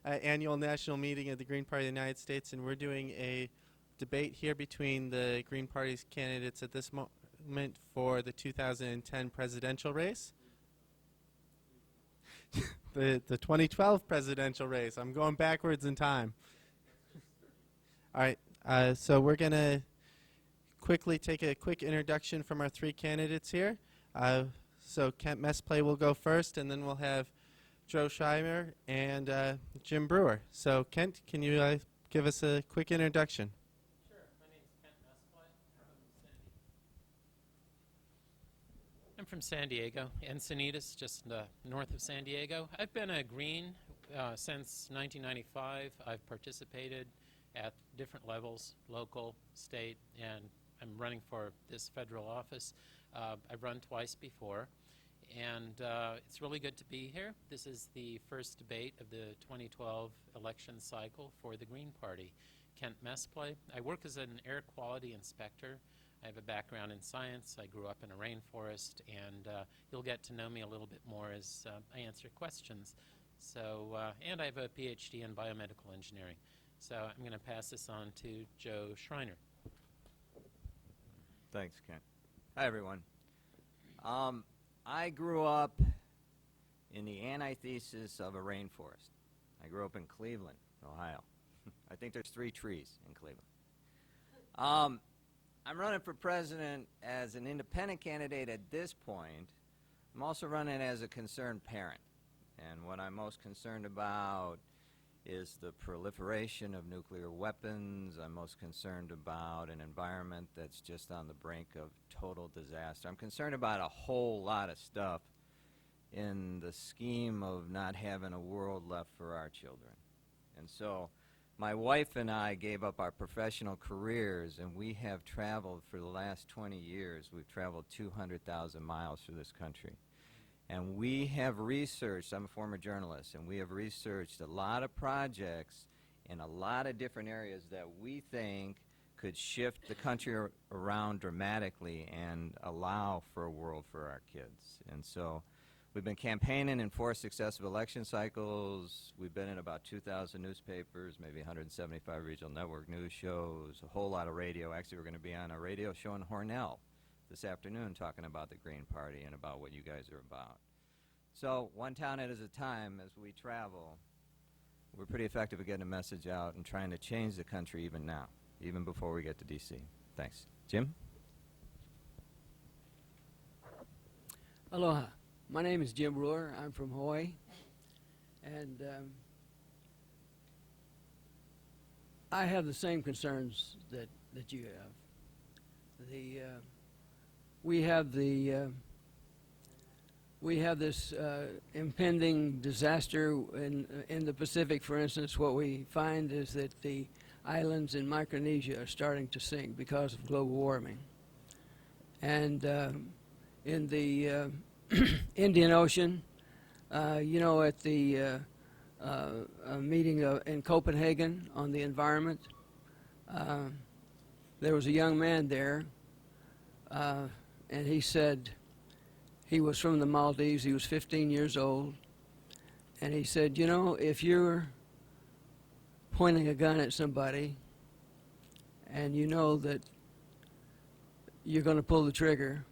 annual national meeting of the Green Party of the United States, and we're doing a debate here between the Green Party's candidates at this moment for the 2010 presidential race. the 2012 presidential race. I'm going backwards in time. All right, so we're going to quickly take a quick introduction from our three candidates here. So Kent Mesplay will go first, and then we'll have Joe Schreiber and Jim Brewer. So Kent, can you give us a quick introduction? Sure. My name is Kent Mesplay. I'm from San Diego, Encinitas, just north of San Diego. I've been a Green since 1995. I've participated at different levels, local, state, and I'm running for this federal office. I've run twice before, and it's really good to be here. This is the first debate of the 2012 election cycle for the Green Party. Kent Mesplay. I work as an air quality inspector. I have a background in science. I grew up in a rainforest, and you'll get to know me a little bit more as I answer questions. So, and I have a PhD in biomedical engineering. So I'm going to pass this on to Joe Schreiner. Thanks, Kent. Hi, everyone. I grew up in the antithesis of a rainforest. I grew up in Cleveland, Ohio. I think there's 3 trees in Cleveland. I'm running for president as an independent candidate at this point. I'm also running as a concerned parent. And what I'm most concerned about is the proliferation of nuclear weapons. I'm most concerned about an environment that's just on the brink of total disaster. I'm concerned about a whole lot of stuff in the scheme of not having a world left for our children. And so my wife and I gave up our professional careers, and we have traveled for the last 20 years. We've traveled 200,000 miles through this country. And we have researched, I'm a former journalist, and we have researched a lot of projects in a lot of different areas that we think could shift the country around dramatically and allow for a world for our kids. And so we've been campaigning in 4 successive election cycles. We've been in about 2,000 newspapers, maybe 175 regional network news shows, a whole lot of radio. Actually, we're going to be on a radio show in Hornell this afternoon talking about the Green Party and about what you guys are about. So one town at a time as we travel, we're pretty effective at getting a message out and trying to change the country even now, even before we get to D.C. Thanks. Jim? Aloha. My name is Jim Brewer. I'm from Hawaii. And I have the same concerns that you have. We have this impending disaster in the Pacific. For instance, what we find is that the islands in Micronesia are starting to sink because of global warming. And in the Indian Ocean, you know, at the meeting in Copenhagen on the environment, there was a young man there, and he said he was from the Maldives. He was 15 years old, and he said, you know, if you're pointing a gun at somebody and you know that you're going to pull the trigger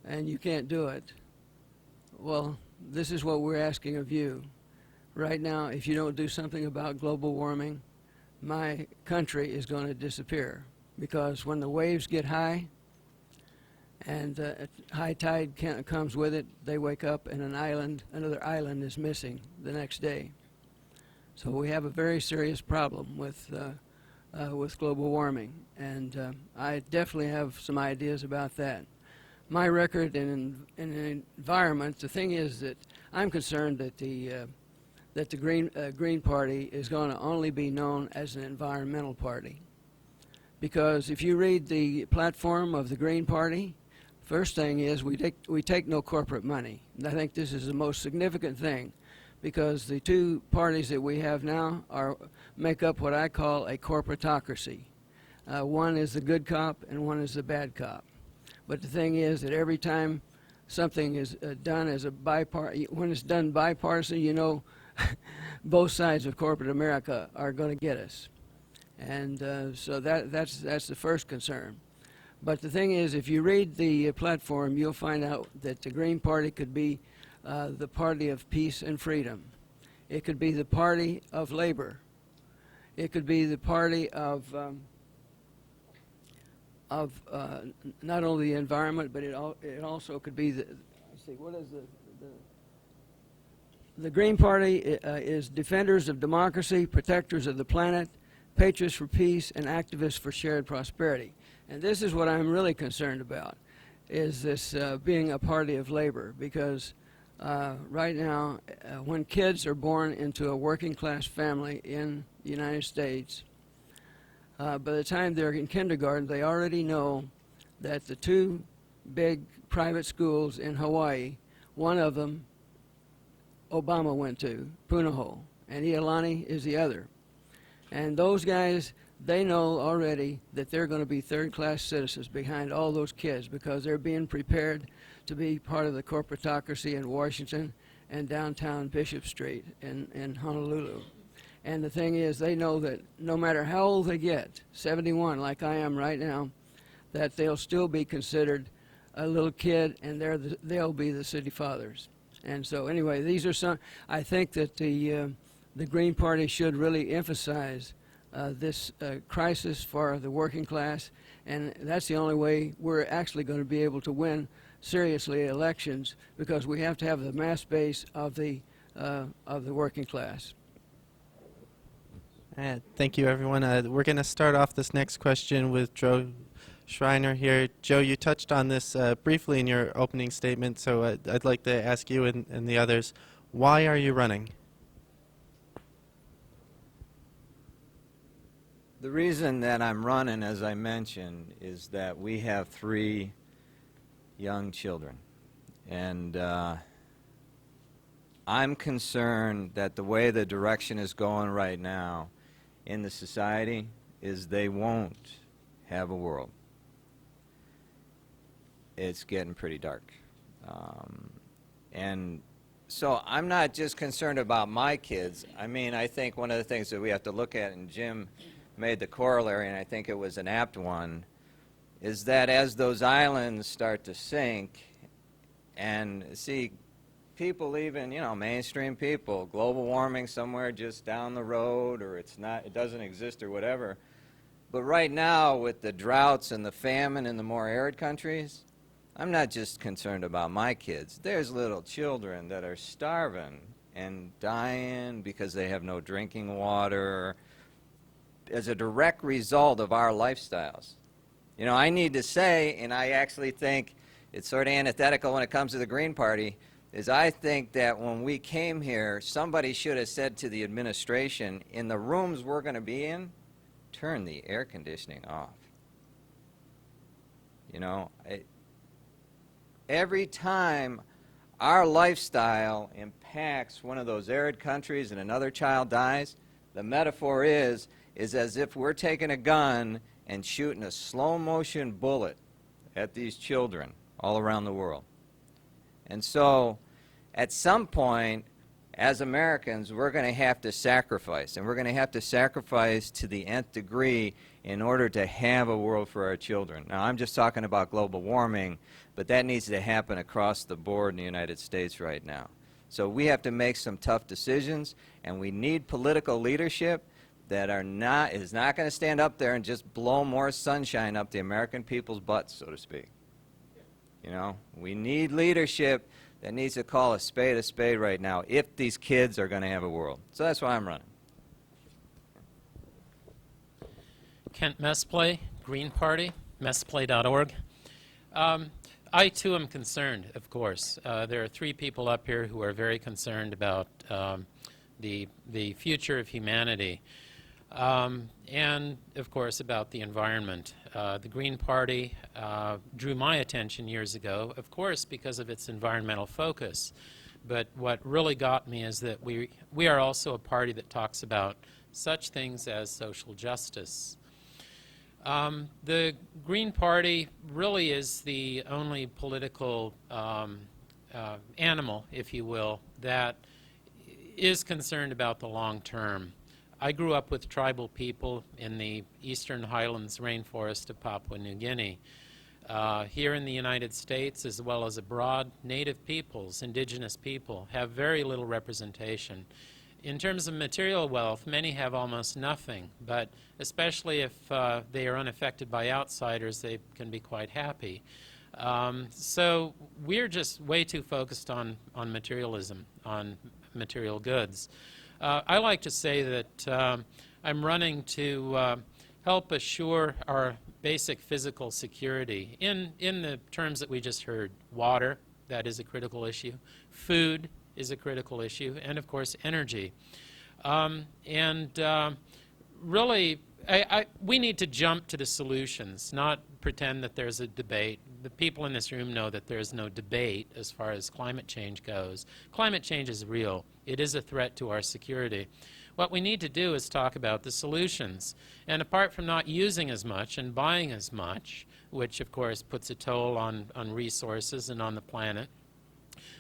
and you can't do it, well, this is what we're asking of you. Right now, if you don't do something about global warming, my country is going to disappear, because when the waves get high and high tide comes with it, they wake up and another island is missing the next day. So we have a very serious problem with global warming, and I definitely have some ideas about that. My record in an environment, the thing is that I'm concerned that the Green Party is going to only be known as an environmental party. Because if you read the platform of the Green Party, first thing is we take no corporate money. And I think this is the most significant thing, because the 2 parties that we have now make up what I call a corporatocracy. One is the good cop and one is the bad cop. But the thing is that every time something is done as a when it's done bipartisan, you know, both sides of corporate America are going to get us. And so that's the first concern. But the thing is, if you read the platform, you'll find out that the Green Party could be the party of peace and freedom. It could be the party of labor. It could be the party of not only the environment, but it also could be the. Let's see, what is the Green Party is defenders of democracy, protectors of the planet, patriots for peace, and activists for shared prosperity. And this is what I'm really concerned about, is this being a party of labor, because right now, when kids are born into a working class family in the United States, by the time they're in kindergarten, they already know that the two big private schools in Hawaii, one of them Obama went to, Punahou, and Iolani is the other. And those guys, they know already that they're going to be third-class citizens behind all those kids, because they're being prepared to be part of the corporatocracy in Washington and downtown Bishop Street in Honolulu. And the thing is, they know that no matter how old they get, 71 like I am right now, that they'll still be considered a little kid, and they'll be the city fathers. And so anyway, these are some, I think that the Green Party should really emphasize this crisis for the working class, and that's the only way we're actually going to be able to win seriously elections, because we have to have the mass base of the working class. Thank you, everyone. We're going to start off this next question with Joe Schreiner here. Joe, you touched on this briefly in your opening statement, so I'd like to ask you and the others, why are you running? The reason that I'm running, as I mentioned, is that we have 3 young children. And I'm concerned that the way the direction is going right now in the society is they won't have a world. It's getting pretty dark. And so I'm not just concerned about my kids. I mean, I think one of the things that we have to look at, and Jim made the corollary, and I think it was an apt one, is that as those islands start to sink, and see people, even, you know, mainstream people, global warming somewhere just down the road, or it doesn't exist or whatever. But right now, with the droughts and the famine in the more arid countries, I'm not just concerned about my kids. There's little children that are starving and dying because they have no drinking water as a direct result of our lifestyles. You know, I need to say, and I actually think it's sort of antithetical when it comes to the Green Party, is I think that when we came here, somebody should have said to the administration, in the rooms we're going to be in, turn the air conditioning off. You know, every time our lifestyle impacts one of those arid countries and another child dies, the metaphor is as if we're taking a gun and shooting a slow-motion bullet at these children all around the world. And so, at some point, as Americans, we're going to have to sacrifice, and we're going to have to sacrifice to the nth degree in order to have a world for our children. Now, I'm just talking about global warming, but that needs to happen across the board in the United States right now. So we have to make some tough decisions, and we need political leadership that is not going to stand up there and just blow more sunshine up the American people's butts, so to speak. You know, we need leadership that needs to call a spade right now if these kids are going to have a world. So that's why I'm running. Kent Messplay, Green Party, messplay.org. I, too, am concerned, of course. There are 3 people up here who are very concerned about the future of humanity. And, of course, about the environment. The Green Party drew my attention years ago, of course, because of its environmental focus. But what really got me is that we are also a party that talks about such things as social justice. The Green Party really is the only political animal, if you will, that is concerned about the long term. I grew up with tribal people in the eastern highlands rainforest of Papua New Guinea. Here in the United States, as well as abroad, native peoples, indigenous people, have very little representation. In terms of material wealth, many have almost nothing, but especially if they are unaffected by outsiders, they can be quite happy. So we're just way too focused on materialism, on material goods. I like to say that I'm running to help assure our basic physical security in the terms that we just heard. Water, that is a critical issue. Food is a critical issue. And, of course, energy. Really, we need to jump to the solutions, not pretend that there's a debate. The people in this room know that there's no debate as far as climate change goes. Climate change is real. It is a threat to our security. What we need to do is talk about the solutions. And apart from not using as much and buying as much, which of course puts a toll on resources and on the planet,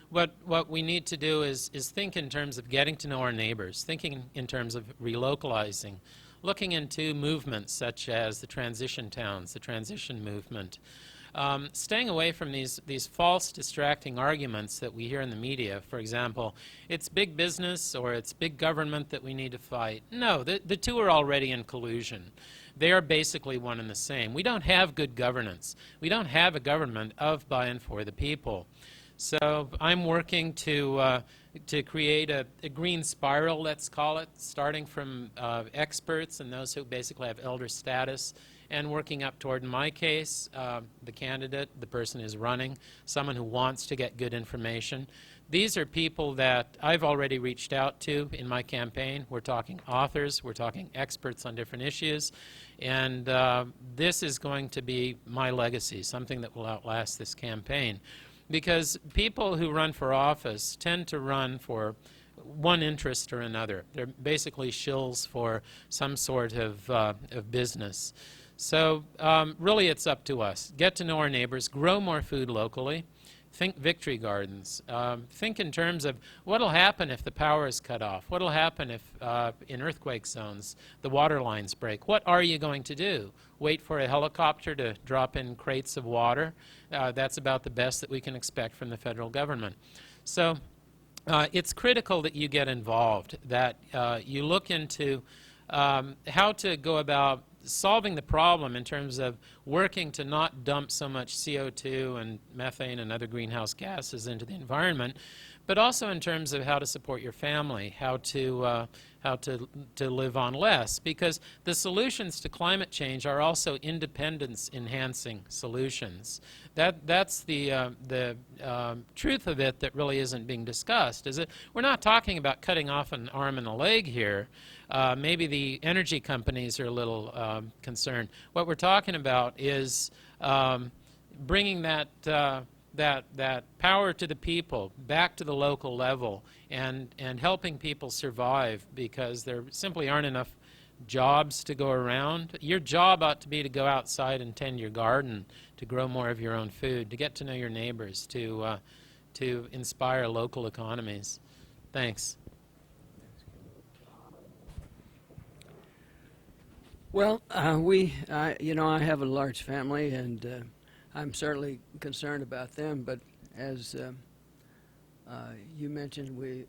what we need to do is think in terms of getting to know our neighbors, thinking in terms of relocalizing, looking into movements such as the transition towns, the transition movement, staying away from these false distracting arguments that we hear in the media. For example, it's big business or it's big government that we need to fight. No, the two are already in collusion. They are basically one and the same. We don't have good governance. We don't have a government of, by, and for the people. So I'm working to create a green spiral, let's call it, starting from experts and those who basically have elder status, and working up toward, in my case, the candidate, the person who's running, someone who wants to get good information. These are people that I've already reached out to in my campaign. We're talking authors, we're talking experts on different issues, and this is going to be my legacy, something that will outlast this campaign. Because people who run for office tend to run for one interest or another. They're basically shills for some sort of business. So really it's up to us. Get to know our neighbors, grow more food locally, think victory gardens, think in terms of what will happen if the power is cut off, what will happen if in earthquake zones the water lines break. What are you going to do? Wait for a helicopter to drop in crates of water? That's about the best that we can expect from the federal government. So it's critical that you get involved, that you look into how to go about solving the problem in terms of working to not dump so much CO2 and methane and other greenhouse gases into the environment, but also in terms of how to support your family, how to live on less, because the solutions to climate change are also independence-enhancing solutions. That's the truth of it that really isn't being discussed. Is that we're not talking about cutting off an arm and a leg here. Maybe the energy companies are a little concerned. What we're talking about is bringing that power to the people, back to the local level, and helping people survive, because there simply aren't enough jobs to go around. Your job ought to be to go outside and tend your garden, to grow more of your own food, to get to know your neighbors, to inspire local economies. Thanks. Well, I have a large family, and I'm certainly concerned about them. But as you mentioned, we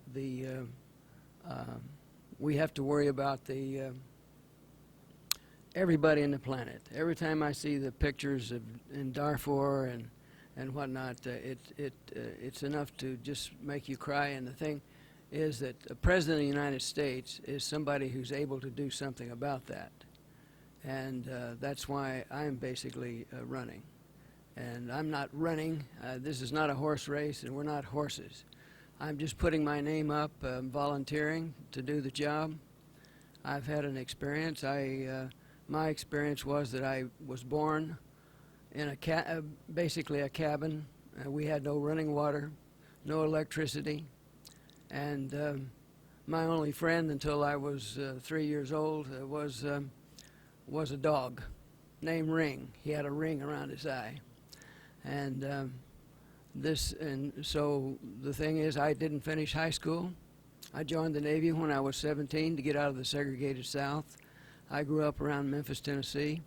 have to worry about everybody in the planet. Every time I see the pictures in Darfur and whatnot, it's enough to just make you cry. And the thing is that the President of the United States is somebody who's able to do something about that. And that's why I'm basically running. And I'm not running. This is not a horse race, and we're not horses. I'm just putting my name up, volunteering to do the job. I've had an experience. My experience was that I was born in basically a cabin. We had no running water, no electricity, and my only friend until I was 3 years old was a dog named Ring. He had a ring around his eye. And so the thing is, I didn't finish high school. I joined the Navy when I was 17 to get out of the segregated South. I grew up around Memphis, Tennessee,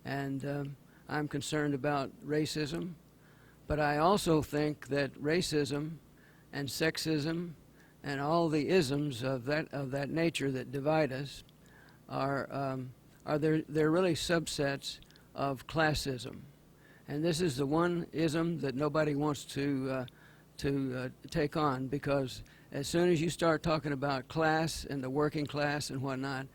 and I'm concerned about racism. But I also think that racism and sexism and all the isms of that nature that divide us they're really subsets of classism. And this is the one ism that nobody wants to take on, because as soon as you start talking about class and the working class and whatnot,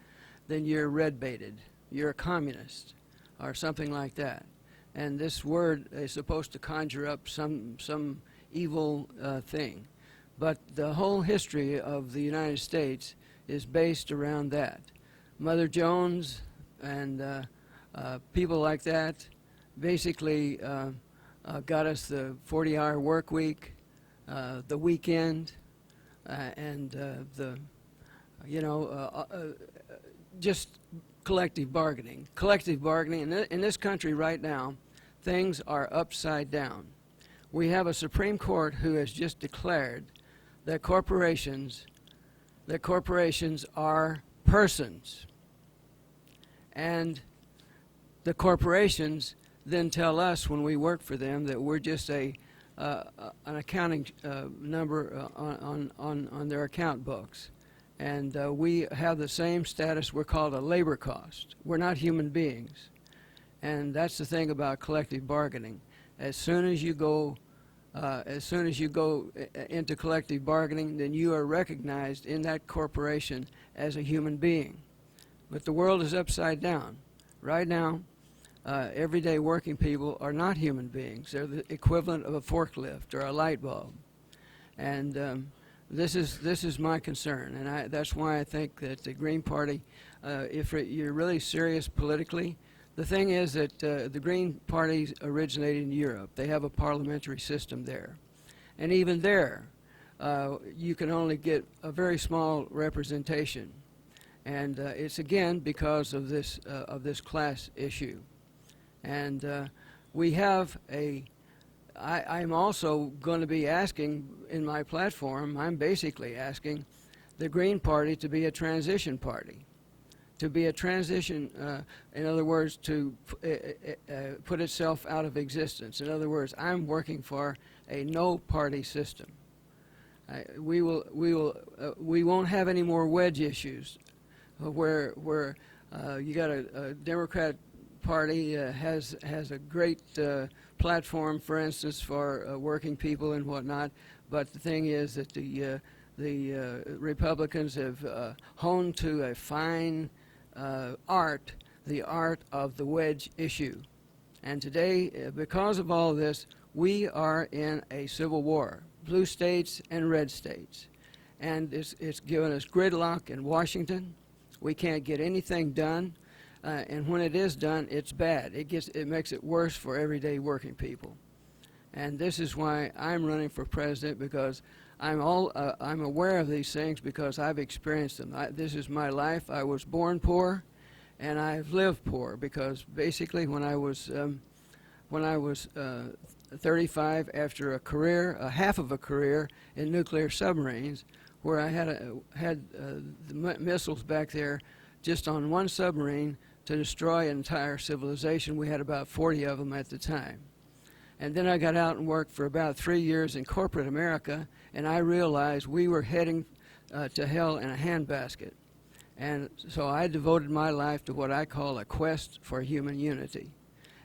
then you're red-baited. You're a communist or something like that. And this word is supposed to conjure up some evil thing. But the whole history of the United States is based around that. Mother Jones and people like that basically got us the 40-hour work week, the weekend, and just collective bargaining. Collective bargaining. In this country right now, things are upside down. We have a Supreme Court who has just declared that corporations are persons. And the corporations then tell us when we work for them that we're just an accounting number on their account books. And we have the same status. We're called a labor cost. We're not human beings. And that's the thing about collective bargaining. As soon as you go into collective bargaining, then you are recognized in that corporation as a human being. But the world is upside down. Right now, everyday working people are not human beings. They're the equivalent of a forklift or a light bulb. And this is my concern, and that's why I think that the Green Party, if you're really serious politically, the thing is that the Green Party originated in Europe. They have a parliamentary system there. And even there, you can only get a very small representation. And it's again because of this class issue. And we have I'm also going to be asking in my platform, I'm basically asking the Green Party to be a transition party. To be a transition, in other words, to put itself out of existence. In other words, I'm working for a no-party system. We won't have any more wedge issues, where you got a Democrat Party has a great platform, for instance, for working people and whatnot. But the thing is that the Republicans have honed to a fine art, the art of the wedge issue. And today, because of all this, we are in a civil war, blue states and red states. And it's given us gridlock in Washington. We can't get anything done. And when it is done, it's bad. It makes it worse for everyday working people. And this is why I'm running for president, because I'm aware of these things because I've experienced them. This is my life. I was born poor, and I've lived poor, because basically when I was 35, after a half of a career in nuclear submarines, where I had the missiles back there just on one submarine to destroy an entire civilization. We had about 40 of them at the time. And then I got out and worked for about 3 years in corporate America, and I realized we were heading to hell in a handbasket. And so I devoted my life to what I call a quest for human unity.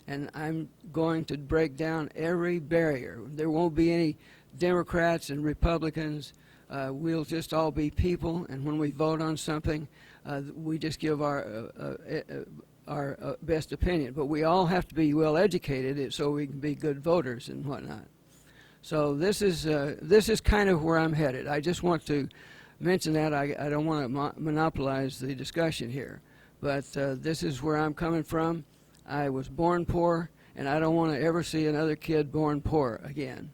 And I'm going to break down every barrier. There won't be any Democrats and Republicans. We'll just all be people, and when we vote on something, we just give our best opinion. But we all have to be well educated so we can be good voters and whatnot. So this is kind of where I'm headed. I just want to mention that. I don't want to monopolize the discussion here, but this is where I'm coming from. I was born poor, and I don't want to ever see another kid born poor again.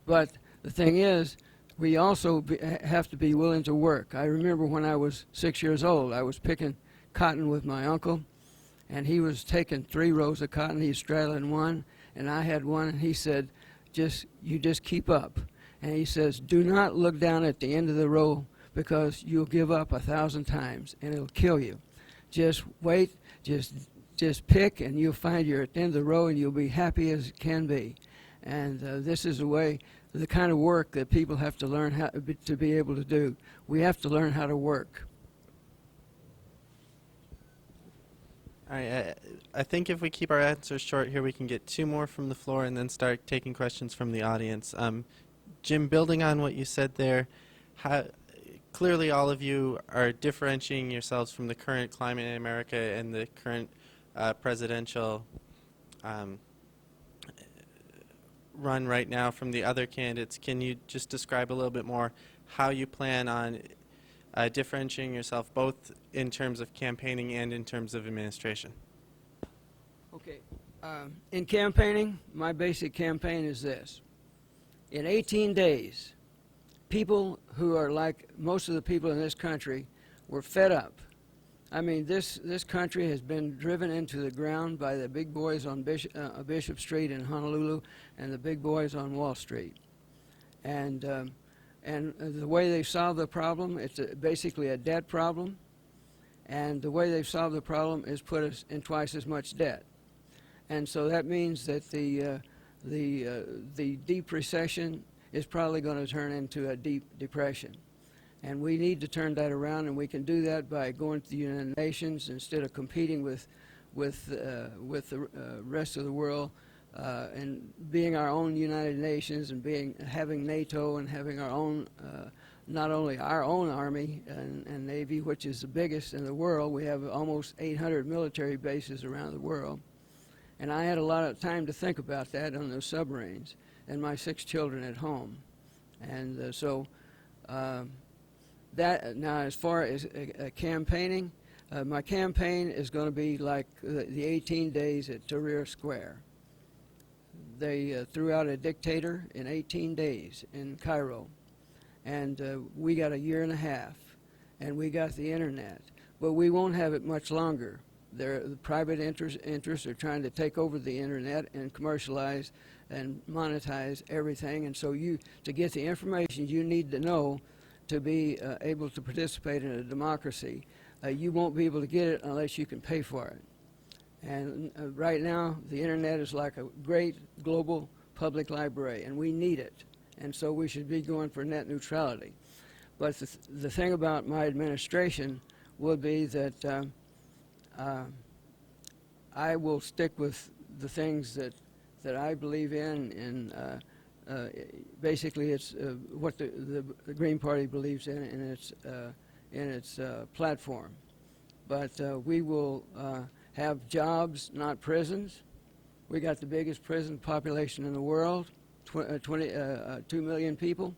But the thing is, we also have to be willing to work. I remember when I was 6 years old, I was picking cotton with my uncle, and he was taking 3 rows of cotton. He's straddling one, and I had one, and he said, you just keep up. And he says, do not look down at the end of the row because you'll give up 1,000 times and it'll kill you. Just wait, just pick, and you'll find you're at the end of the row and you'll be happy as it can be. And this is the kind of work that people have to learn how to be able to do. We have to learn how to work. All right, I think if we keep our answers short here, we can get 2 more from the floor and then start taking questions from the audience. Jim, building on what you said there, clearly all of you are differentiating yourselves from the current climate in America and the current presidential run right now from the other candidates. Can you just describe a little bit more how you plan on differentiating yourself both in terms of campaigning and in terms of administration? Okay. In campaigning, my basic campaign is this. In 18 days, people who are like most of the people in this country were fed up. I mean, this country has been driven into the ground by the big boys on Bishop Street in Honolulu and the big boys on Wall Street. And the way they've solved the problem, it's basically a debt problem. And the way they've solved the problem is put us in twice as much debt. And so that means that the deep recession is probably going to turn into a deep depression. And we need to turn that around, and we can do that by going to the United Nations instead of competing with the rest of the world, and being our own United Nations and having NATO and having our own, not only our own Army and Navy, which is the biggest in the world. We have almost 800 military bases around the world. And I had a lot of time to think about that on those submarines and my 6 children at home. And that now, as far as campaigning, my campaign is going to be like the 18 days at Tahrir Square. They threw out a dictator in 18 days in Cairo, and we got a year and a half, and we got the internet, but we won't have it much longer. The private interests are trying to take over the internet and commercialize and monetize everything, and so to get the information you need to know to be able to participate in a democracy, you won't be able to get it unless you can pay for it. And right now, the internet is like a great global public library, and we need it. And so we should be going for net neutrality. But the thing about my administration would be that I will stick with the things that I believe in, and basically it's what the Green Party believes in its platform. But we will have jobs, not prisons. We got the biggest prison population in the world, 2 million people,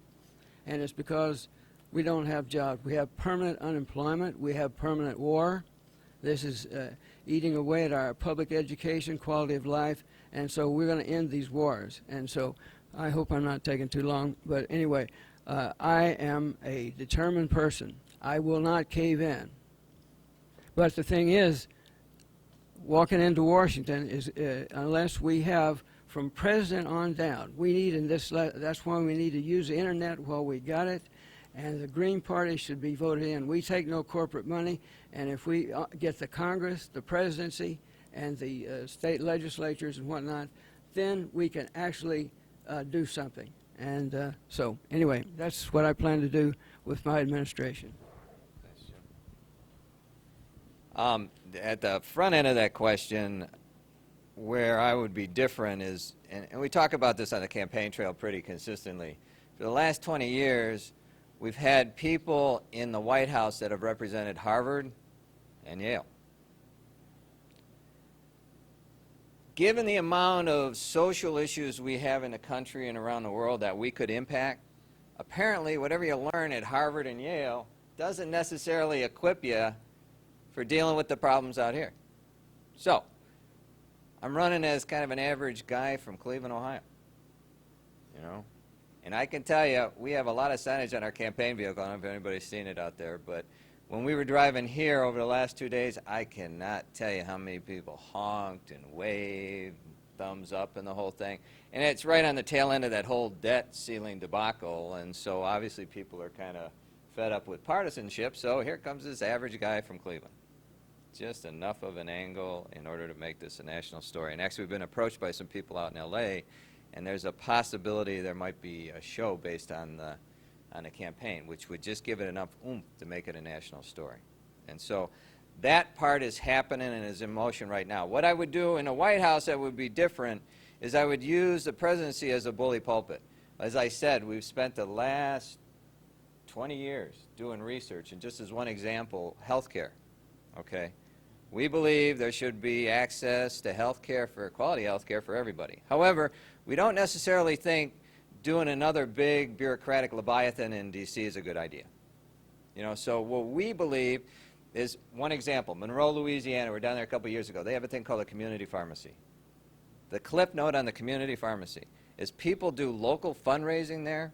and it's because we don't have jobs. We have permanent unemployment. We have permanent war. This is eating away at our public education, quality of life, and so we're going to end these wars. And so I hope I'm not taking too long, but anyway, I am a determined person. I will not cave in. But the thing is, walking into Washington is, unless we have from president on down, we need that's why we need to use the internet while we got it, and the Green Party should be voted in. We take no corporate money, and if we get the Congress, the presidency, and the state legislatures and whatnot, then we can actually do something. And so anyway, that's what I plan to do with my administration. At the front end of that question, where I would be different is, and we talk about this on the campaign trail pretty consistently, for the last 20 years, we've had people in the White House that have represented Harvard and Yale. Given the amount of social issues we have in the country and around the world that we could impact, apparently whatever you learn at Harvard and Yale doesn't necessarily equip you for dealing with the problems out here. So, I'm running as kind of an average guy from Cleveland, Ohio. You know? And I can tell you, we have a lot of signage on our campaign vehicle. I don't know if anybody's seen it out there, but when we were driving here over the last 2 days, I cannot tell you how many people honked and waved, thumbs up and the whole thing. And it's right on the tail end of that whole debt ceiling debacle, and so obviously people are kind of fed up with partisanship, so here comes this average guy from Cleveland. Just enough of an angle in order to make this a national story. And actually we've been approached by some people out in LA, and there's a possibility there might be a show based on the campaign, which would just give it enough oomph to make it a national story. And so that part is happening and is in motion right now. What I would do in the White House that would be different is I would use the presidency as a bully pulpit. As I said, we've spent the last 20 years doing research, and just as one example, health care. Okay? We believe there should be access to health care, for quality health care for everybody. However, we don't necessarily think doing another big bureaucratic Leviathan in D.C. is a good idea. You know, so what we believe is, one example, Monroe, Louisiana, we were down there a couple years ago. They have a thing called a community pharmacy. The clip note on the community pharmacy is people do local fundraising there.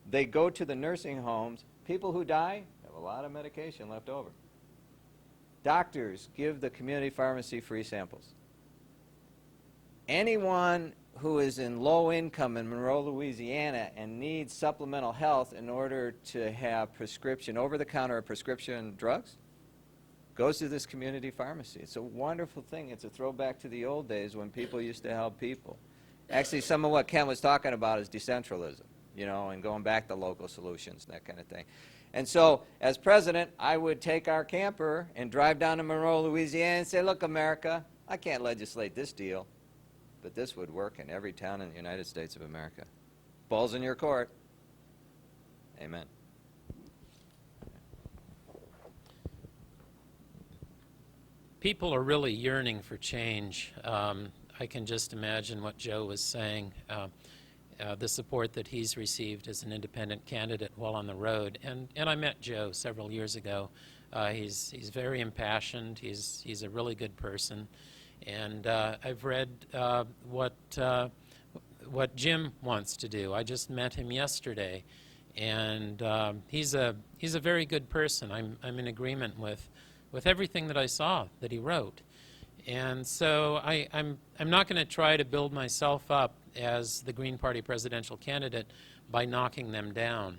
They go to the nursing homes. People who die have a lot of medication left over. Doctors give the community pharmacy free samples. Anyone who is in low income in Monroe, Louisiana and needs supplemental health in order to have prescription, over-the-counter prescription drugs, goes to this community pharmacy. It's a wonderful thing. It's a throwback to the old days when people used to help people. Actually, some of what Ken was talking about is decentralism, you know, and going back to local solutions and that kind of thing. And so, as president, I would take our camper and drive down to Monroe, Louisiana and say, look, America, I can't legislate this deal, but this would work in every town in the United States of America. Ball's in your court. Amen. People are really yearning for change. I can just imagine what Joe was saying, the support that he's received as an independent candidate while on the road. And I met Joe several years ago. He's very impassioned. He's a really good person. And I've read what Jim wants to do. I just met him yesterday, and he's a very good person. I'm in agreement with everything that I saw that he wrote. And so I'm not going to try to build myself up as the Green Party presidential candidate by knocking them down.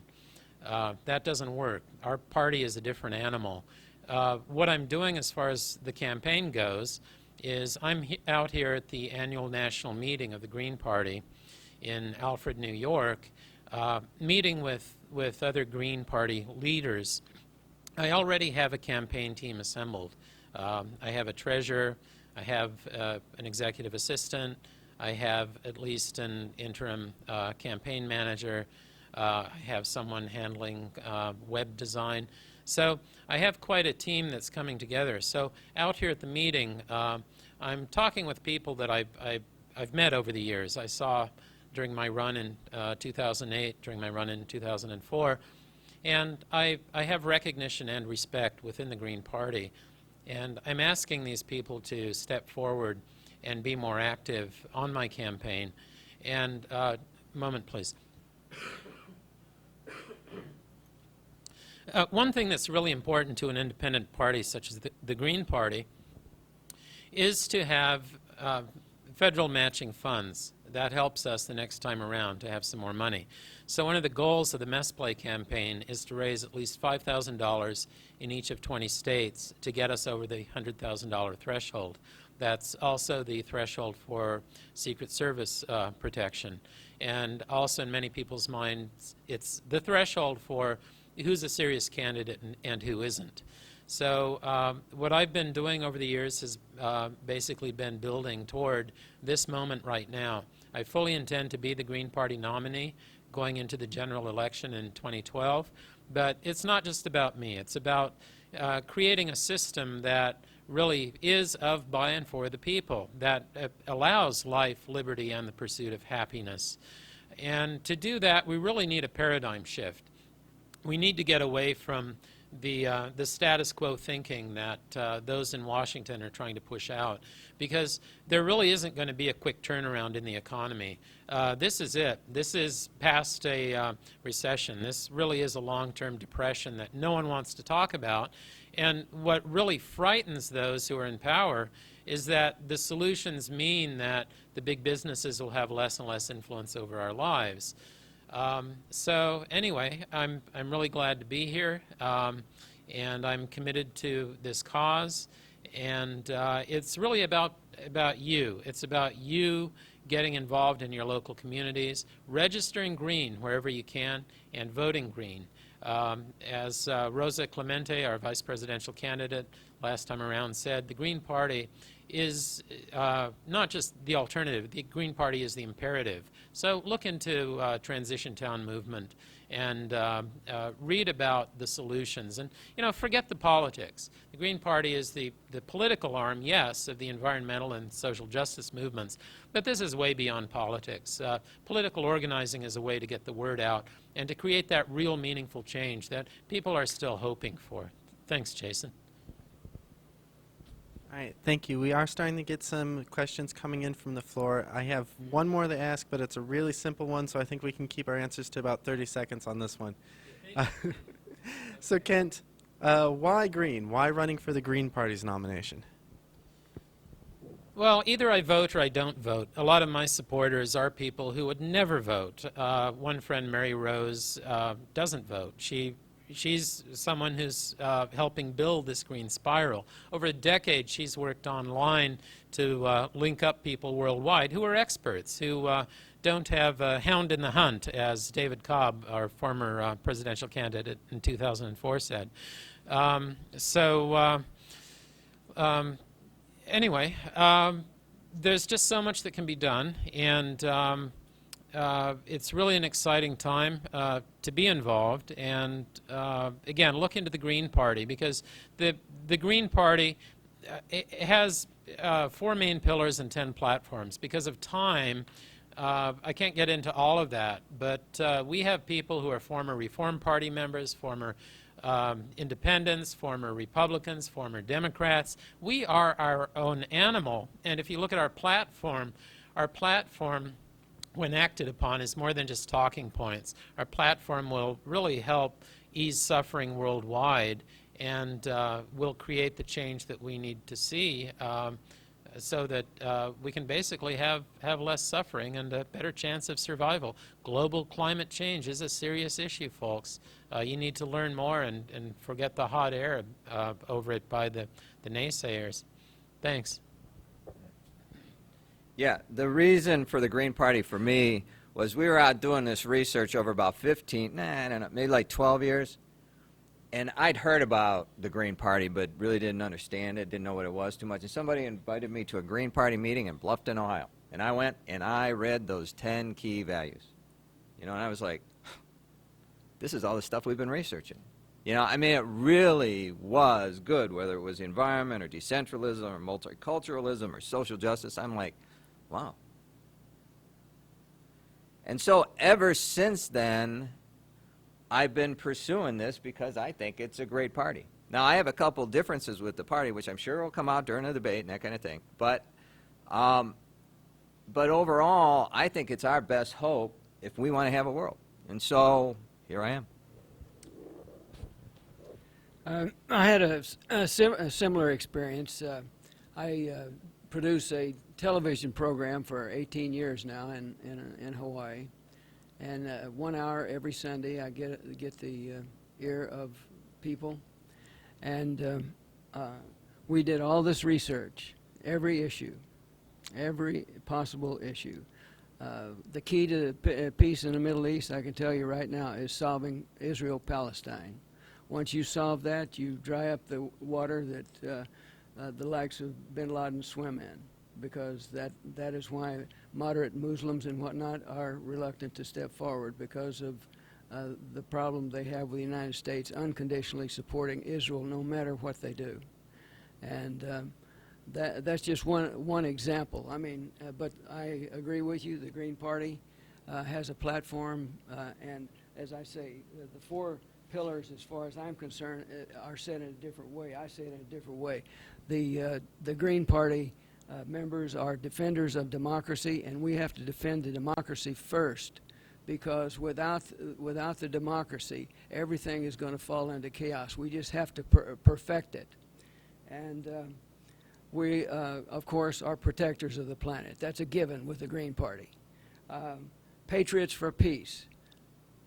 That doesn't work. Our party is a different animal. What I'm doing as far as the campaign goes is I'm out here at the annual national meeting of the Green Party in Alfred, New York, meeting with other Green Party leaders. I already have a campaign team assembled. I have a treasurer, I have an executive assistant, I have at least an interim campaign manager, I have someone handling web design. So I have quite a team that's coming together. So out here at the meeting, I'm talking with people that I've met over the years. I saw during my run in 2008, during my run in 2004, and I have recognition and respect within the Green Party. And I'm asking these people to step forward and be more active on my campaign. And, moment please. One thing that's really important to an independent party such as the Green Party is to have federal matching funds. That helps us the next time around to have some more money. So one of the goals of the Mess Play campaign is to raise at least $5,000 in each of 20 states to get us over the $100,000 threshold. That's also the threshold for Secret Service protection. And also in many people's minds, it's the threshold for who's a serious candidate and who isn't. So what I've been doing over the years has basically been building toward this moment right now. I fully intend to be the Green Party nominee going into the general election in 2012, but it's not just about me. It's about creating a system that really is of, by, and for the people, that allows life, liberty, and the pursuit of happiness. And to do that, we really need a paradigm shift. We need to get away from the status quo thinking that those in Washington are trying to push out, because there really isn't going to be a quick turnaround in the economy. This is it. This is past a recession. This really is a long-term depression that no one wants to talk about. And what really frightens those who are in power is that the solutions mean that the big businesses will have less and less influence over our lives. So anyway, I'm really glad to be here, and I'm committed to this cause. And it's really about you. It's about you getting involved in your local communities, registering green wherever you can, and voting green. As Rosa Clemente, our vice presidential candidate last time around, said, the Green Party is not just the alternative. The Green Party is the imperative. So look into Transition Town movement and read about the solutions. And, forget the politics. The Green Party is the political arm, yes, of the environmental and social justice movements, but this is way beyond politics. Political organizing is a way to get the word out and to create that real meaningful change that people are still hoping for. Thanks, Jason. All right, thank you. We are starting to get some questions coming in from the floor. I have one more to ask, but it's a really simple one, so I think we can keep our answers to about 30 seconds on this one. So Kent, why green? Why running for the Green Party's nomination? Well, either I vote or I don't vote. A lot of my supporters are people who would never vote. One friend, Mary Rose, doesn't vote. She's someone who's helping build this green spiral. Over a decade, she's worked online to link up people worldwide who are experts, who don't have a hound in the hunt, as David Cobb, our former presidential candidate in 2004, said. Anyway, there's just so much that can be done, and it's really an exciting time to be involved. And again, look into the Green Party, because the Green Party it has 4 main pillars and 10 platforms. Because of time, I can't get into all of that, but we have people who are former Reform Party members, former independents, former Republicans, former Democrats. We are our own animal, and if you look at our platform, when acted upon, is more than just talking points. Our platform will really help ease suffering worldwide, and will create the change that we need to see, so that we can basically have less suffering and a better chance of survival. Global climate change is a serious issue, folks. You need to learn more and forget the hot air over it by the naysayers. Thanks. Yeah, the reason for the Green Party for me was we were out doing this research over about maybe like 12 years. And I'd heard about the Green Party, but really didn't understand it, didn't know what it was too much. And somebody invited me to a Green Party meeting in Bluffton, Ohio. And I went and I read those 10 key values. And I was like, this is all the stuff we've been researching. I mean, it really was good, whether it was the environment or decentralism or multiculturalism or social justice. I'm like, wow. And so ever since then, I've been pursuing this because I think it's a great party. Now, I have a couple differences with the party, which I'm sure will come out during the debate and that kind of thing. But overall, I think it's our best hope if we want to have a world. And so here I am. I had a similar experience. I produce a television program for 18 years now in Hawaii. And 1 hour every Sunday, I get the ear of people. And we did all this research, every issue, every possible issue. The key to peace in the Middle East, I can tell you right now, is solving Israel-Palestine. Once you solve that, you dry up the water that the likes of bin Laden swim in, because that is why moderate Muslims and whatnot are reluctant to step forward, because of the problem they have with the United States unconditionally supporting Israel no matter what they do. And that's just one example. I mean, but I agree with you. The Green Party has a platform, and as I say, the 4 pillars, as far as I'm concerned, are said in a different way. I say it in a different way. The Green Party members are defenders of democracy, and we have to defend the democracy first, because without the democracy, everything is going to fall into chaos. We just have to perfect it. And we, of course, are protectors of the planet. That's a given with the Green Party. Patriots for peace.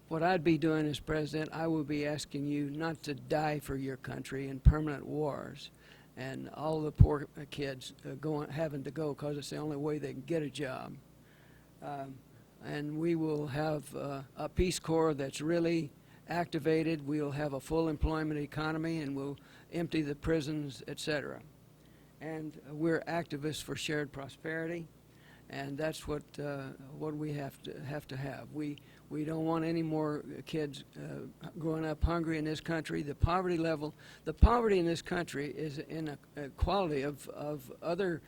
What I'd be doing as president, I would be asking you not to die for your country in permanent wars and all the poor kids having to go because it's the only way they can get a job. And we will have a Peace Corps that's really activated. We'll have a full employment economy, and we'll empty the prisons, etc. And we're activists for shared prosperity, and that's what we have to have. We don't want any more kids growing up hungry in this country. The poverty in this country is in a quality of other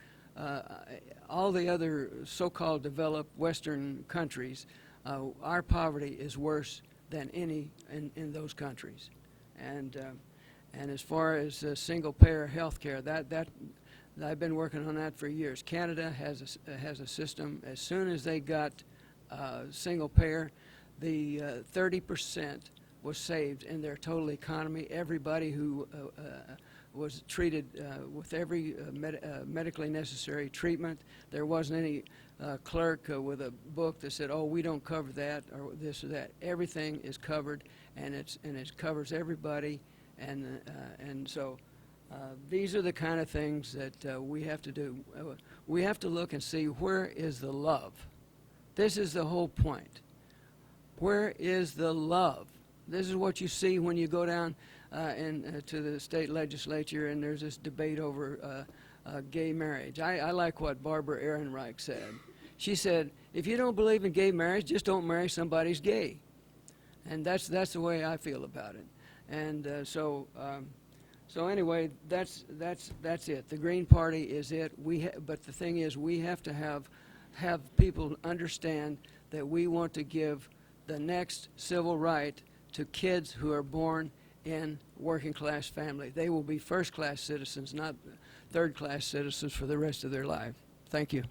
all the other so-called developed Western countries. Our poverty is worse than any in those countries. And as far as single-payer health care, that I've been working on that for years. Canada has a system. As soon as they got single-payer, the 30% was saved in their total economy. Everybody who was treated with every medically necessary treatment. There wasn't any clerk with a book that said, "Oh, we don't cover that," or this or that. Everything is covered, and it covers everybody, and so these are the kind of things that we have to do. We have to look and see, where is the love? This is the whole point. Where is the love? This is what you see when you go down to the state legislature and there's this debate over gay marriage. I like what Barbara Ehrenreich said. She said, if you don't believe in gay marriage, just don't marry somebody who's gay. And that's the way I feel about it. And so anyway, that's it. The Green Party is it. But the thing is, we have to have people understand that we want to give the next civil right to kids who are born in working-class family. They will be first-class citizens, not third-class citizens for the rest of their life. Thank you.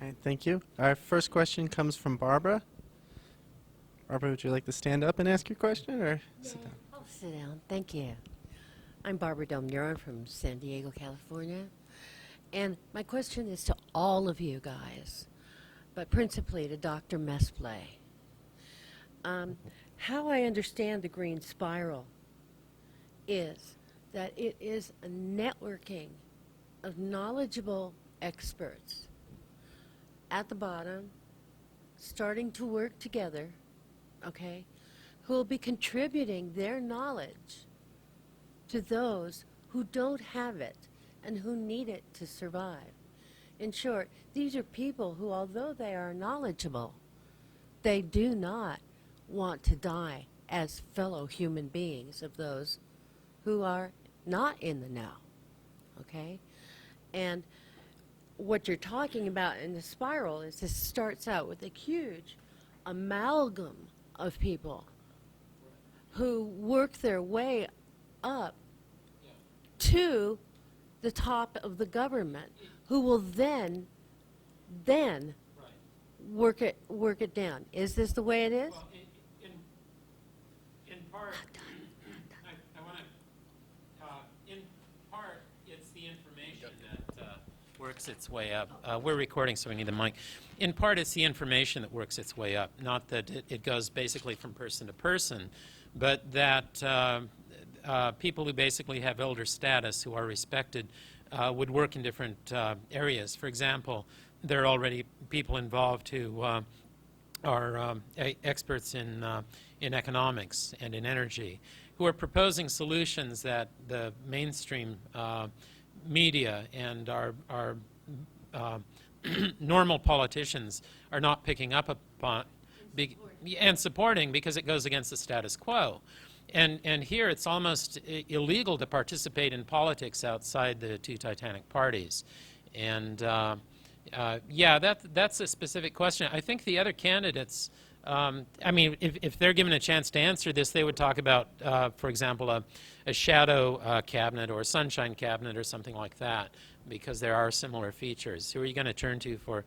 All right, thank you. Our first question comes from Barbara. Barbara, would you like to stand up and ask your question, or sit down? I'll sit down. Thank you. I'm Barbara Del Muron from San Diego, California. And my question is to all of you guys, but principally to Dr. Mesplay. How I understand the Green Spiral is that it is a networking of knowledgeable experts at the bottom, starting to work together, okay, who will be contributing their knowledge to those who don't have it and who need it to survive. In short, these are people who, although they are knowledgeable, they do not want to die as fellow human beings of those who are not in the know, okay? And what you're talking about in the spiral is this starts out with a huge amalgam of people who work their way up to the top of the government, who will then work it down. Is this the way it is? Well, in part, I want to, in part, it's the information that works its way up. We're recording, so we need the mic. In part, it's the information that works its way up, not that it goes basically from person to person, but that people who basically have elder status, who are respected, would work in different areas. For example, there are already people involved who are experts in economics and in energy, who are proposing solutions that the mainstream media and our normal politicians are not picking up upon and supporting, because it goes against the status quo. And here it's almost illegal to participate in politics outside the two titanic parties. And yeah, that's a specific question. I think the other candidates I mean, if they're given a chance to answer this, they would talk about, for example, a shadow cabinet or a sunshine cabinet or something like that, because there are similar features. Who are you going to turn to for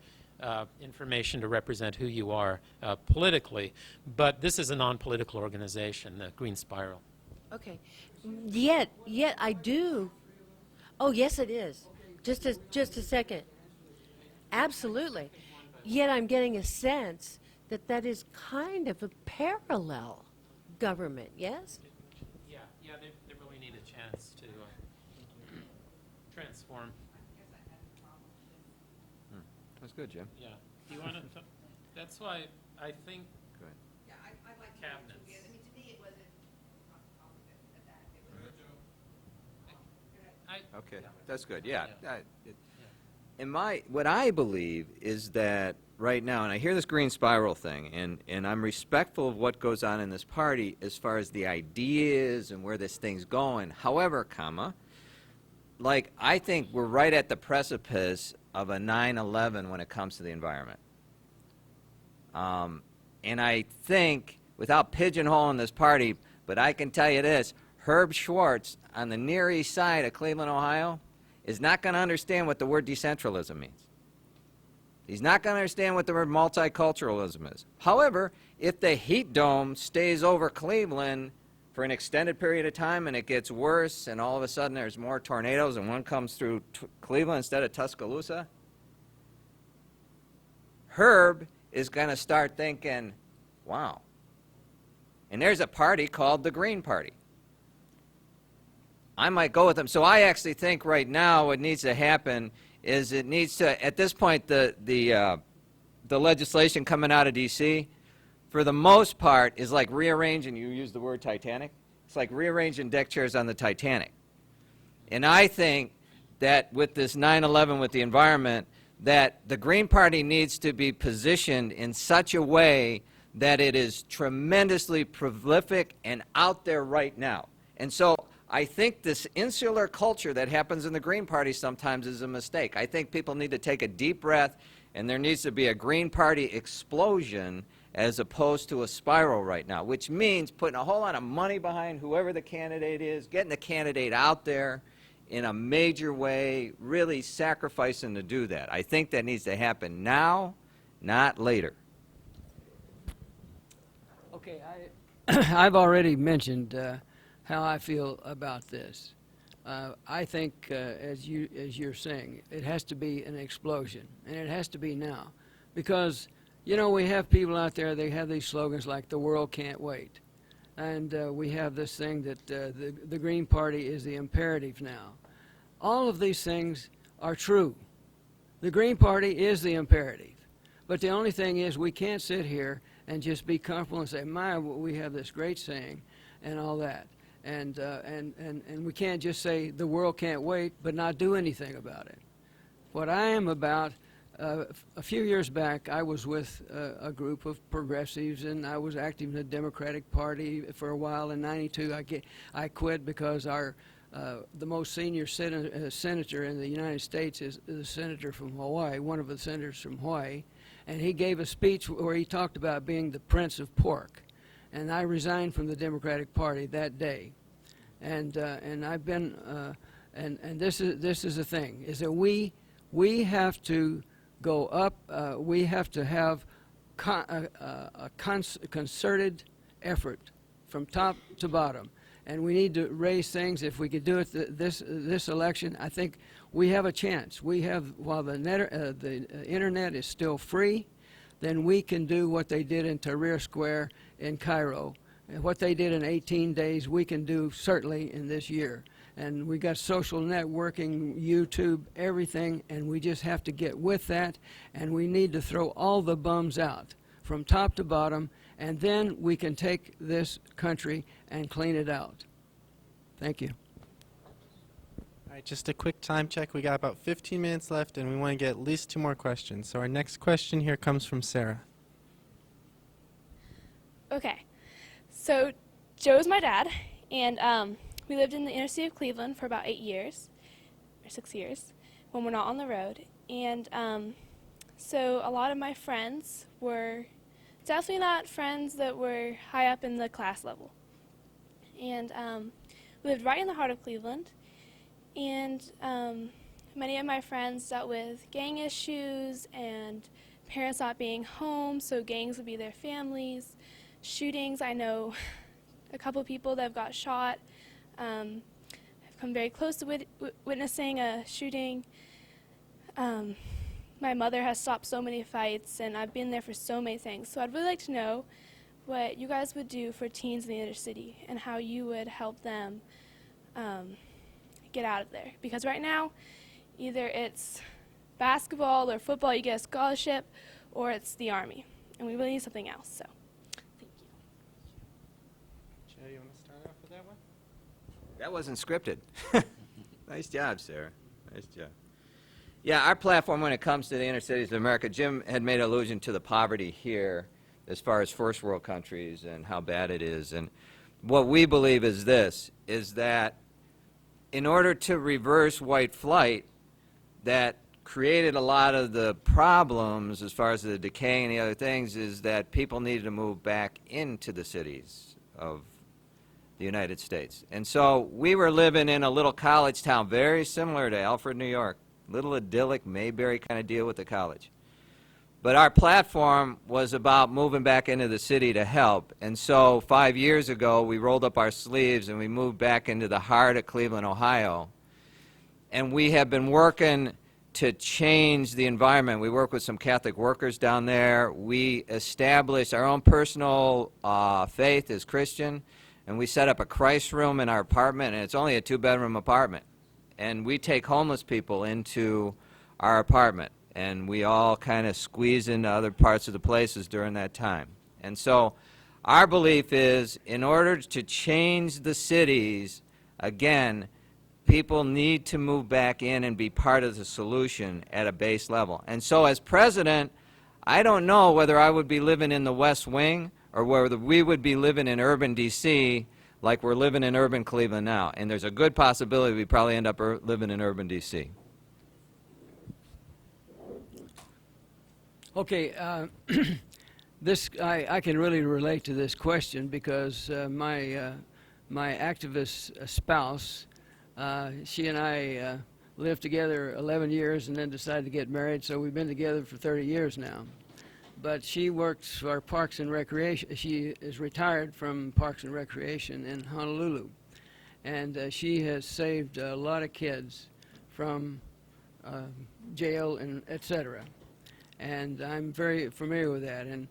information to represent who you are politically? But this is a non-political organization, the Green Spiral. Okay. Yet I do. Oh, yes, it is. Just a second. Absolutely. Yet I'm getting a sense that that is kind of a parallel government, yes? Yeah, they really need a chance to transform. That's good, Jim. Yeah. Do you want to? That's why I think Go ahead. Yeah, I'd like to. cabinets. I mean, to me, it wasn't complicated at that. It was. Okay, that's good, yeah. Yeah. What I believe is that right now, and I hear this green spiral thing, and I'm respectful of what goes on in this party as far as the ideas and where this thing's going. However, like, I think we're right at the precipice of a 9/11 when it comes to the environment. And I think, without pigeonholing this party, but I can tell you this, Herb Schwartz on the Near East Side of Cleveland, Ohio, is not going to understand what the word decentralism means. He's not going to understand what the word multiculturalism is. However, if the heat dome stays over Cleveland for an extended period of time and it gets worse and all of a sudden there's more tornadoes and one comes through Cleveland instead of Tuscaloosa, Herb is going to start thinking, wow. And there's a party called the Green Party. I might go with them. So I actually think right now what needs to happen is it needs to, at this point, the legislation coming out of D.C., for the most part, is like rearranging, you use the word Titanic, it's like rearranging deck chairs on the Titanic. And I think that with this 9/11 with the environment, that the Green Party needs to be positioned in such a way that it is tremendously prolific and out there right now. And so I think this insular culture that happens in the Green Party sometimes is a mistake. I think people need to take a deep breath, and there needs to be a Green Party explosion as opposed to a spiral right now, which means putting a whole lot of money behind whoever the candidate is, getting the candidate out there in a major way, really sacrificing to do that. I think that needs to happen now, not later. Okay, I've already mentioned how I feel about this. I think, as you're saying, it has to be an explosion, and it has to be now, because you know we have people out there. They have these slogans like "the world can't wait," and we have this thing that the Green Party is the imperative now. All of these things are true. The Green Party is the imperative, but the only thing is we can't sit here and just be comfortable and say, "My, we have this great saying," and all that. And we can't just say the world can't wait, but not do anything about it. What I am about, a few years back, I was with a group of progressives, and I was active in the Democratic Party for a while. In '92, I quit because the most senior senator in the United States is the senator from Hawaii, one of the senators from Hawaii, and he gave a speech where he talked about being the Prince of Pork. And I resigned from the Democratic Party that day, and I've been and this is the thing, is that we have to go up. We have to have a concerted effort from top to bottom, and we need to raise things. If we could do it this election, I think we have a chance. We have, while the internet is still free, then we can do what they did in Tahrir Square in Cairo. And what they did in 18 days, we can do certainly in this year. And we got social networking, YouTube, everything, and we just have to get with that, and we need to throw all the bums out from top to bottom, and then we can take this country and clean it out. Thank you. All right, just a quick time check. We got about 15 minutes left, and we want to get at least 2 more questions. So our next question here comes from Sarah. Okay, so Joe's my dad, and we lived in the inner city of Cleveland for about 8 years, or 6 years, when we're not on the road. And so a lot of my friends were definitely not friends that were high up in the class level. And we lived right in the heart of Cleveland. And many of my friends dealt with gang issues and parents not being home, so gangs would be their families. Shootings, I know a couple people that have got shot. I've come very close to witnessing a shooting. My mother has stopped so many fights, and I've been there for so many things. So I'd really like to know what you guys would do for teens in the inner city and how you would help them get out of there. Because right now, either it's basketball or football, you get a scholarship, or it's the Army. And we really need something else, so thank you. Joe, you want to start off with that one? That wasn't scripted. Nice job, Sarah. Nice job. Yeah, our platform when it comes to the inner cities of America, Jim had made allusion to the poverty here as far as first world countries and how bad it is. And what we believe is this, is that in order to reverse white flight that created a lot of the problems as far as the decay and the other things, is that people needed to move back into the cities of the United States. And so we were living in a little college town very similar to Alfred, New York, little idyllic Mayberry kind of deal with the college. But our platform was about moving back into the city to help. And so 5 years ago, we rolled up our sleeves and we moved back into the heart of Cleveland, Ohio. And we have been working to change the environment. We work with some Catholic workers down there. We established our own personal faith as Christian, and we set up a Christ room in our apartment, and it's only a 2-bedroom apartment. And we take homeless people into our apartment, and we all kind of squeeze into other parts of the places during that time. And so our belief is, in order to change the cities, again, people need to move back in and be part of the solution at a base level. And so as president, I don't know whether I would be living in the West Wing or whether we would be living in urban D.C. like we're living in urban Cleveland now. And there's a good possibility we probably end up living in urban D.C. Okay, I can really relate to this question because my activist spouse, she and I lived together 11 years and then decided to get married, so we've been together for 30 years now. But she works for Parks and Recreation. She is retired from Parks and Recreation in Honolulu, and she has saved a lot of kids from jail and etc. And I'm very familiar with that. And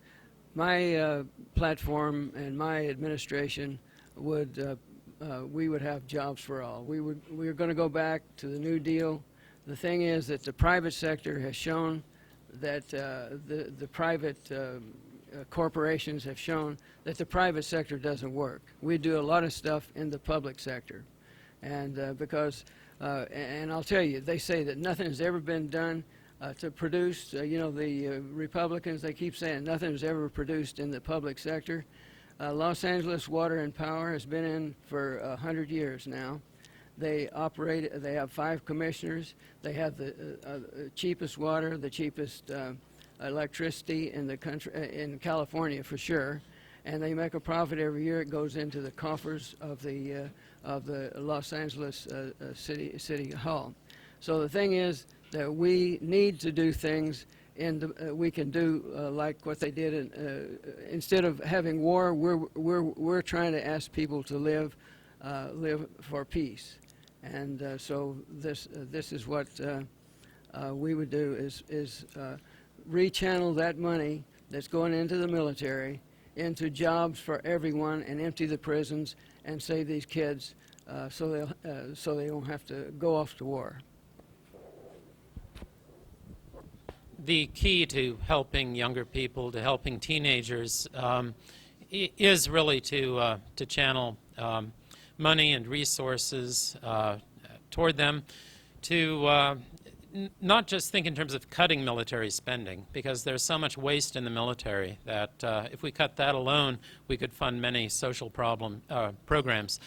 my platform and my administration would we would have jobs for all. We're going to go back to the New Deal. The thing is that the private sector has shown that the private corporations have shown that the private sector doesn't work. We do a lot of stuff in the public sector, and because and I'll tell you, they say that nothing has ever been done to produce. You know, the Republicans, they keep saying nothing was ever produced in the public sector. Los Angeles Water and Power has been in for 100 years now. They operate. They have 5 commissioners. They have the cheapest water, the cheapest electricity in the country, in California for sure, and they make a profit every year. It goes into the coffers of the Los Angeles City Hall. So the thing is that we need to do things. We can do like what they did. Instead of having war, we're trying to ask people to live for peace. And so this is what we would do is rechannel that money that's going into the military into jobs for everyone and empty the prisons and save these kids so they don't have to go off to war. The key to helping younger people, to helping teenagers, is really to channel money and resources toward them, to not just think in terms of cutting military spending, because there's so much waste in the military that if we cut that alone, we could fund many social programs.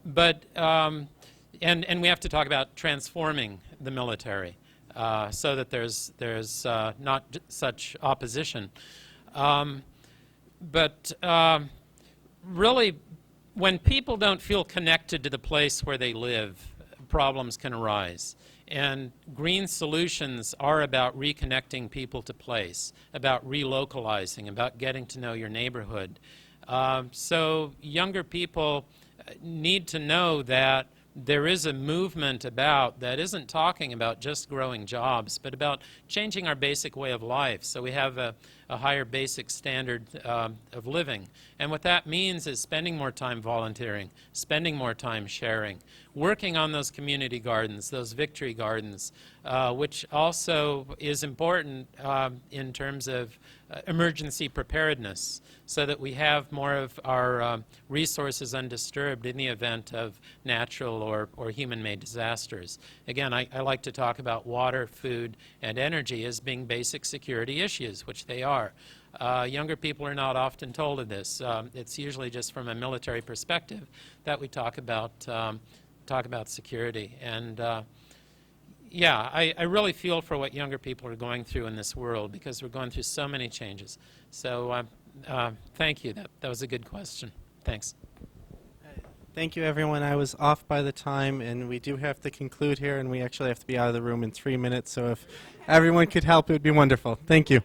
But and we have to talk about transforming the military so that there's not such opposition. but really, when people don't feel connected to the place where they live, problems can arise. And green solutions are about reconnecting people to place, about relocalizing, about getting to know your neighborhood. So younger people need to know that there is a movement about that isn't talking about just growing jobs, but about changing our basic way of life so we have a higher basic standard of living. And what that means is spending more time volunteering, spending more time sharing, working on those community gardens, those victory gardens, which also is important in terms of emergency preparedness, so that we have more of our resources undisturbed in the event of natural or human-made disasters. Again, I like to talk about water, food, and energy as being basic security issues, which they are. Younger people are not often told of this. It's usually just from a military perspective that we talk about security. And yeah, I really feel for what younger people are going through in this world, because we're going through so many changes. So thank you. That was a good question. Thanks. Thank you, everyone. I was off by the time, and we do have to conclude here, and we actually have to be out of the room in 3 minutes. So if everyone could help, it would be wonderful. Thank you.